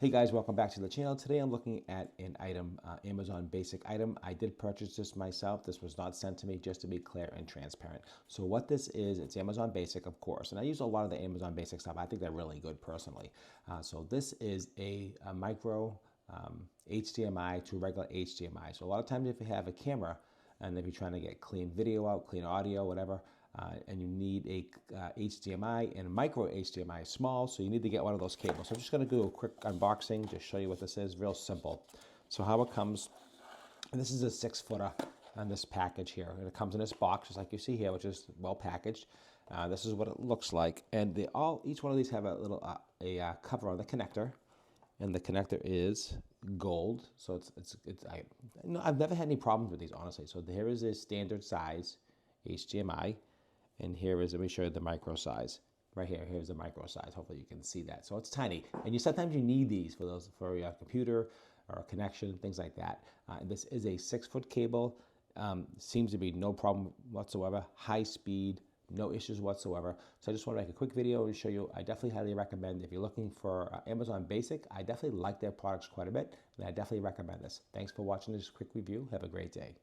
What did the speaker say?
Hey guys, welcome back to the channel. Today I'm looking at an item, Amazon basic item. I did purchase this myself. This was not sent to me, just to be clear and transparent. So what this is, it's Amazon basic, of course. And I use a lot of the Amazon basic stuff. I think they're really good personally. So this is a micro HDMI to regular HDMI. So a lot of times if you have a camera and if you're trying to get clean video out, clean audio, whatever, and you need a HDMI and micro HDMI small, so you need to get one of those cables. So I'm just going to do a quick unboxing, just show you what this is, real simple. So how it comes, and this is a 6-footer on this package here, and it comes in this box, just like you see here, which is well packaged. This is what it looks like, and each one of these have a little cover on the connector, and the connector is gold, so I've never had any problems with these, honestly. So here is a standard size HDMI. And here is, let me show you the micro size. Right here, here's the micro size. Hopefully you can see that. So it's tiny. And sometimes you need these for your computer or a connection, things like that. This is a 6-foot cable. Seems to be no problem whatsoever. High speed, no issues whatsoever. So I just want to make a quick video and show you. I definitely highly recommend, if you're looking for Amazon Basic, I definitely like their products quite a bit. And I definitely recommend this. Thanks for watching this quick review. Have a great day.